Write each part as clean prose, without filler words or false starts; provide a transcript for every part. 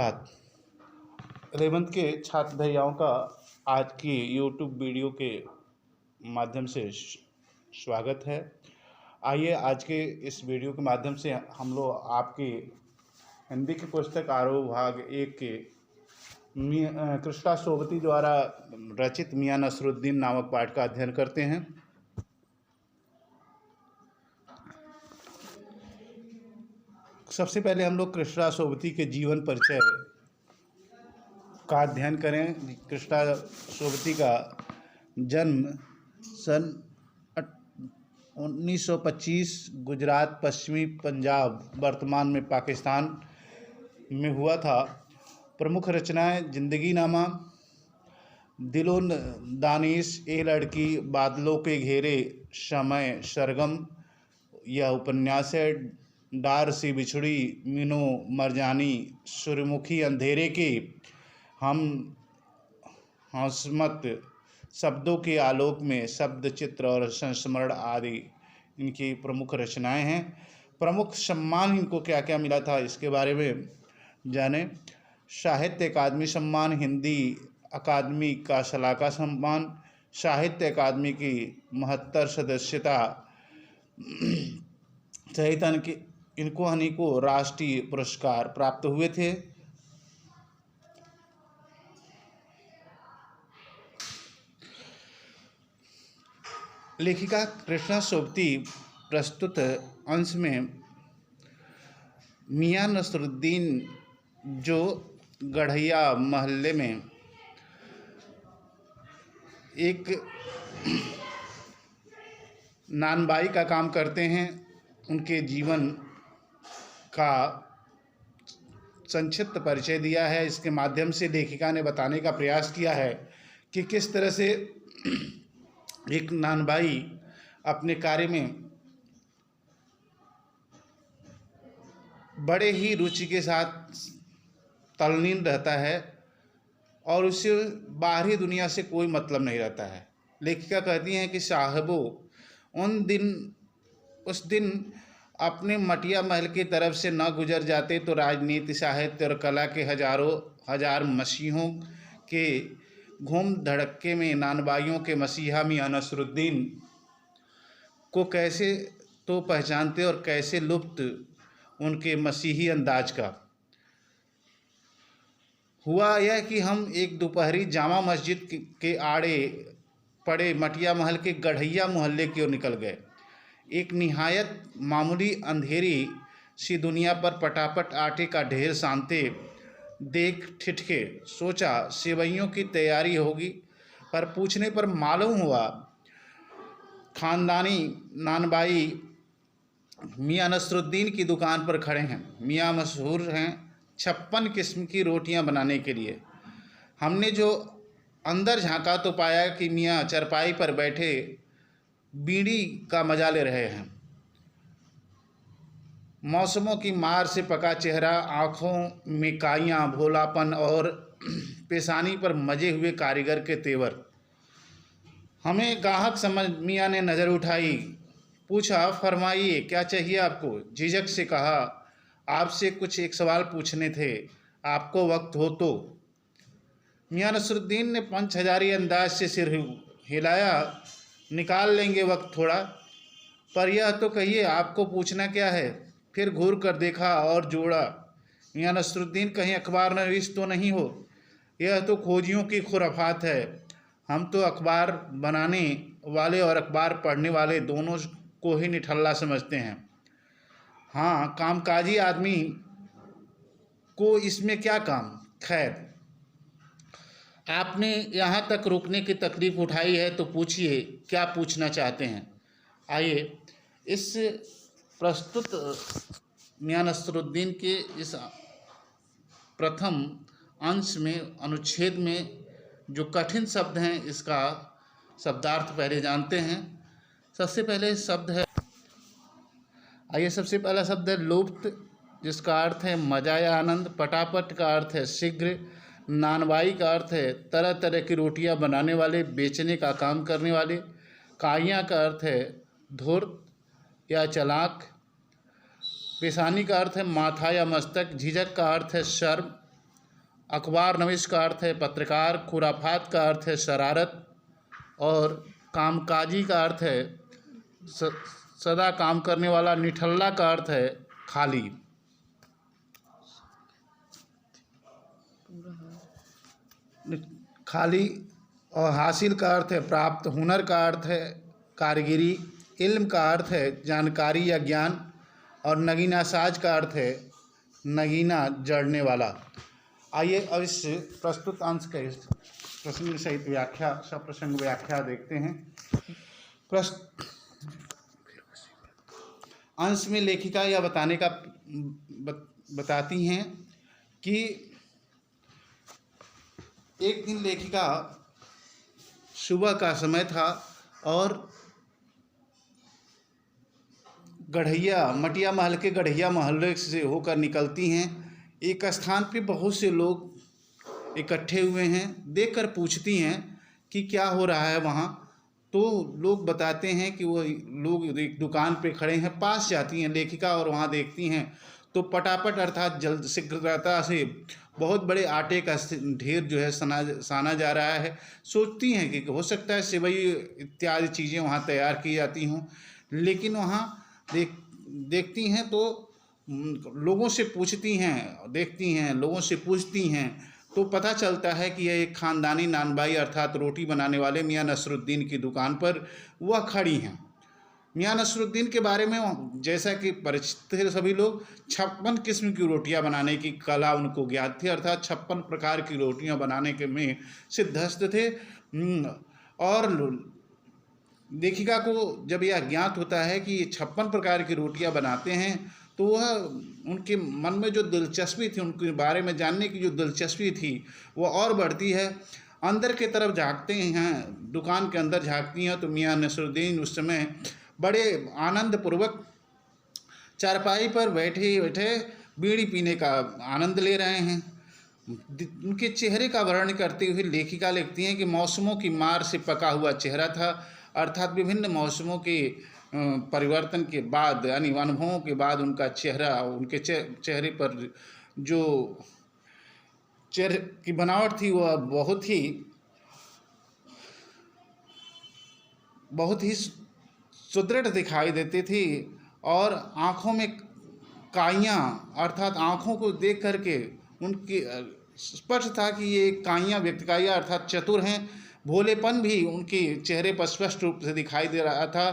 सुप्रभात। 11th के छात्र भैयाओं का आज की यूट्यूब वीडियो के माध्यम से स्वागत है। आइए आज के इस वीडियो के माध्यम से हम लोग आपकी हिंदी की पुस्तक आरोह भाग 1 के कृष्णा सोबती द्वारा रचित मियां नसरुद्दीन नामक पाठ का अध्ययन करते हैं। सबसे पहले हम लोग कृष्णा सोबती के जीवन परिचय का अध्ययन करें। कृष्णा सोबती का जन्म सन 1925 गुजरात, पश्चिमी पंजाब, वर्तमान में पाकिस्तान में हुआ था। प्रमुख रचनाएं जिंदगीनामा, दिलो दानिश, ए लड़की, बादलों के घेरे, समय, सरगम यह उपन्यास है। डार सी बिछड़ी, मीनो मरजानी, सूर्यमुखी, अंधेरे के, हम हंसमत, शब्दों के आलोक में, शब्द, चित्र और संस्मरण आदि इनकी प्रमुख रचनाएं हैं। प्रमुख सम्मान इनको क्या क्या मिला था इसके बारे में जानें। साहित्य अकादमी सम्मान, हिंदी अकादमी का सलाहकार सम्मान, साहित्य अकादमी की 72 सदस्यता सहित इनको अनेकों राष्ट्रीय पुरस्कार प्राप्त हुए थे। लेखिका कृष्णा सोबती प्रस्तुत अंश में मियां नसरुद्दीन जो गढ़ैया मोहल्ले में एक नानबाई का काम करते हैं, उनके जीवन का संक्षिप्त परिचय दिया है। इसके माध्यम से लेखिका ने बताने का प्रयास किया है कि किस तरह से एक नानबाई अपने कार्य में बड़े ही रुचि के साथ तल्लीन रहता है और उसे बाहरी दुनिया से कोई मतलब नहीं रहता है। लेखिका कहती हैं कि साहबो उस दिन अपने मटिया महल की तरफ से न गुजर जाते तो राजनीति, साहित्य और कला के हजार मसीहों के घूम धड़क्के में नानबाइयों के मसीहा मियां नसरुद्दीन को कैसे तो पहचानते और कैसे लुप्त उनके मसीही अंदाज का। हुआ यह कि हम एक दोपहरी जामा मस्जिद के आड़े पड़े मटिया महल के गढ़ैया मोहल्ले की ओर निकल गए। एक निहायत मामूली अंधेरी सी दुनिया पर पटापट आटे का ढेर सानते देख ठिठके। सोचा सेवइयों की तैयारी होगी, पर पूछने पर मालूम हुआ खानदानी नानबाई मियां नसरुद्दीन की दुकान पर खड़े हैं। मियां मशहूर हैं 56 किस्म की रोटियां बनाने के लिए। हमने जो अंदर झांका तो पाया कि मियां चरपाई पर बैठे बीड़ी का मजा ले रहे हैं। मौसमों की मार से पका चेहरा, आँखों में काइयाँ, भोलापन और पेशानी पर मजे हुए कारीगर के तेवर। हमें गाहक समझ मियाँ ने नज़र उठाई। पूछा, फरमाइए क्या चाहिए आपको? झिझक से कहा, आपसे कुछ एक सवाल पूछने थे, आपको वक्त हो तो? मियां नसरुद्दीन ने 5000 अंदाज से सिर हिलाया। निकाल लेंगे वक्त थोड़ा, पर यह तो कहिए आपको पूछना क्या है? फिर घूर कर देखा और जोड़ा, मियां नसरुद्दीन कहीं अखबार नवीस तो नहीं हो? यह तो खोजियों की खुराफात है। हम तो अखबार बनाने वाले और अखबार पढ़ने वाले दोनों को ही निठल्ला समझते हैं। हाँ, कामकाजी आदमी को इसमें क्या काम? खैर, आपने यहाँ तक रुकने की तकलीफ़ उठाई है तो पूछिए क्या पूछना चाहते हैं। आइए इस प्रस्तुत मियां नसरुद्दीन के इस प्रथम अंश में अनुच्छेद में जो कठिन शब्द हैं इसका शब्दार्थ पहले जानते हैं। सबसे पहले शब्द है, आइए सबसे पहला शब्द है लुप्त, जिसका अर्थ है मजा या आनंद। पटापट का अर्थ है शीघ्र। नानबाई का अर्थ है तरह तरह की रोटियां बनाने वाले, बेचने का काम करने वाले। काइयाँ का अर्थ है धूर्त या चालाक। पेशानी का अर्थ है माथा या मस्तक। झिझक का अर्थ है शर्म। अखबार नवीस का अर्थ है पत्रकार, खुराफात का अर्थ है शरारत, और कामकाजी का अर्थ है सदा काम करने वाला। निठल्ला का अर्थ है खाली। खाली। और हासिल का अर्थ है प्राप्त। हुनर का अर्थ है कारीगरी। इल्म का अर्थ है जानकारी या ज्ञान। और नगीना साज का अर्थ है नगीना जड़ने वाला। आइए अब इस प्रस्तुत अंश के प्रसंग सहित व्याख्या, सप्रसंग व्याख्या देखते हैं। अंश में लेखिका यह बताने का बताती हैं कि एक दिन लेखिका सुबह का समय था और गढ़ैया, मटिया महल के गढ़ैया मोहल्ले से होकर निकलती हैं। एक स्थान पे बहुत से लोग इकट्ठे हुए हैं। देखकर पूछती हैं कि क्या हो रहा है वहाँ। तो लोग बताते हैं कि वो लोग एक दुकान पे खड़े हैं। पास जाती हैं लेखिका और वहाँ देखती हैं तो पटापट अर्थात जल्द शीघ्रता से बहुत बड़े आटे का ढेर जो है साना जा रहा है। सोचती हैं कि हो सकता है सेवई इत्यादि चीज़ें वहाँ तैयार की जाती हों, लेकिन वहाँ देखती हैं तो लोगों से पूछती हैं, देखती हैं, लोगों से पूछती हैं तो पता चलता है कि यह एक ख़ानदानी नानबाई अर्थात रोटी बनाने वाले मियाँ नसरुद्दीन की दुकान पर वह खड़ी हैं। मियाँ नसरुद्दीन के बारे में जैसा कि परिचित थे सभी लोग, 56 किस्म की रोटियां बनाने की कला उनको ज्ञात थी, अर्थात 56 प्रकार की रोटियां बनाने के में सिद्धहस्त थे। और लेखिका को जब यह ज्ञात होता है कि ये 56 प्रकार की रोटियां बनाते हैं तो वह उनके मन में जो दिलचस्पी थी, उनके बारे में जानने की जो दिलचस्पी थी वो और बढ़ती है। अंदर की तरफ झांकते हैं, दुकान के अंदर झांकती हैं तो मियाँ नसरुद्दीन उस समय बड़े आनंद पूर्वक चारपाई पर बैठे बैठे बीड़ी पीने का आनंद ले रहे हैं। उनके चेहरे का वर्णन करते हुए लेखिका लिखती हैं कि मौसमों की मार से पका हुआ चेहरा था, अर्थात विभिन्न मौसमों के परिवर्तन के बाद यानी अनुभवों के बाद उनका चेहरा, उनके चेहरे पर जो चेहरे की बनावट थी वह बहुत ही सुदृढ़ दिखाई देती थी। और आँखों में काइयाँ, अर्थात आँखों को देख करके उनकी स्पष्ट था कि ये काइयाँ व्यक्त काइयाँ अर्थात चतुर हैं। भोलेपन भी उनके चेहरे पर स्पष्ट रूप से दिखाई दे रहा था।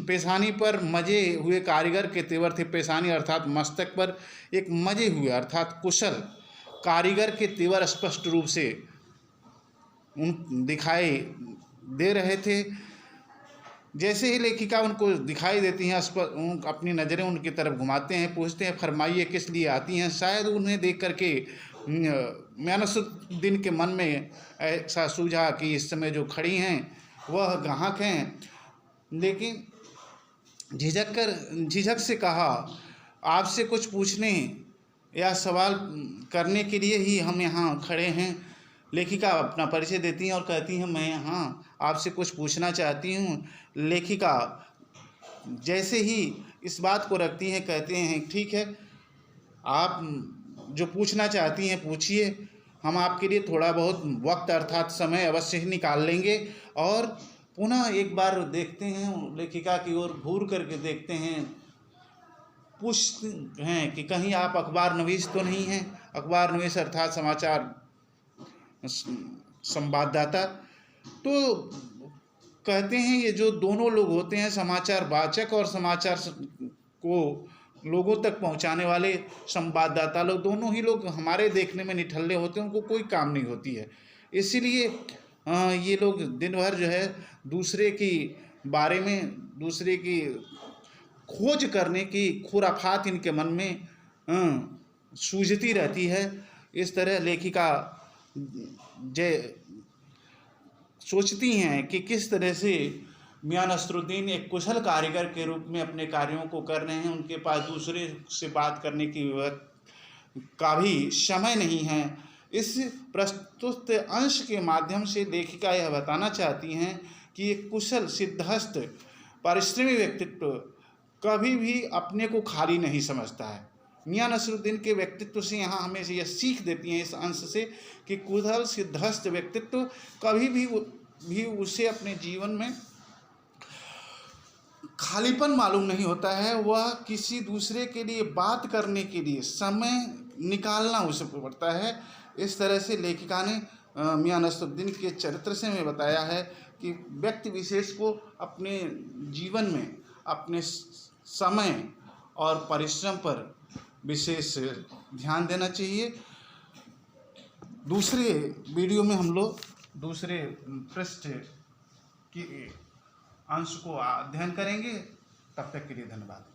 पेशानी पर मजे हुए कारीगर के तेवर थे। पेशानी अर्थात मस्तक पर एक मजे हुए अर्थात कुशल कारीगर के तेवर स्पष्ट रूप से दिखाई दे रहे थे। जैसे ही लेखिका उनको दिखाई देती हैं, अपनी नज़रें उनकी तरफ घुमाते हैं, पूछते हैं फरमाइए किस लिए आती हैं। शायद उन्हें देख करके मियाँ नसरुद्दीन के मन में ऐसा सूझा कि इस समय जो खड़ी हैं वह ग्राहक हैं, लेकिन झिझक से कहा आपसे कुछ पूछने या सवाल करने के लिए ही हम यहाँ खड़े हैं। लेखिका अपना परिचय देती हैं और कहती हैं मैं यहाँ आपसे कुछ पूछना चाहती हूँ। लेखिका जैसे ही इस बात को रखती हैं कहते हैं ठीक है, आप जो पूछना चाहती हैं पूछिए, हम आपके लिए थोड़ा बहुत वक्त अर्थात समय अवश्य ही निकाल लेंगे। और पुनः एक बार देखते हैं लेखिका की ओर, घूर करके देखते हैं, पूछते हैं कि कहीं आप अखबार नवीस तो नहीं हैं। अखबार नवीस अर्थात समाचार संवाददाता। तो कहते हैं ये जो दोनों लोग होते हैं समाचार वाचक और समाचार को लोगों तक पहुंचाने वाले संवाददाता लोग, दोनों ही लोग हमारे देखने में निठल्ले होते हैं, उनको कोई काम नहीं होती है। इसीलिए ये लोग दिन भर जो है दूसरे की बारे में, दूसरे की खोज करने की खुराफात इनके मन में सूझती रहती है। इस तरह लेखिका सोचती हैं कि किस तरह से मियाँ नसरुद्दीन एक कुशल कारीगर के रूप में अपने कार्यों को कर रहे हैं। उनके पास दूसरे से बात करने का भी समय नहीं है। इस प्रस्तुत अंश के माध्यम से लेखिका यह बताना चाहती हैं कि एक कुशल सिद्धहस्त परिश्रमी व्यक्तित्व कभी भी अपने को खाली नहीं समझता है। मियां नसरुद्दीन के व्यक्तित्व से यहाँ हमें यह सीख देती हैं इस अंश से कि कुशल सिद्धहस्त व्यक्तित्व कभी भी उसे अपने जीवन में खालीपन मालूम नहीं होता है। वह किसी दूसरे के लिए बात करने के लिए समय निकालना उसे पड़ता है। इस तरह से लेखिका ने मियां नसरुद्दीन के चरित्र से हमें बताया है कि व्यक्ति विशेष को अपने जीवन में अपने समय और परिश्रम पर विशेष ध्यान देना चाहिए। दूसरे वीडियो में हम लोग दूसरे पृष्ठ की अंश को अध्ययन करेंगे। तब तक के लिए धन्यवाद।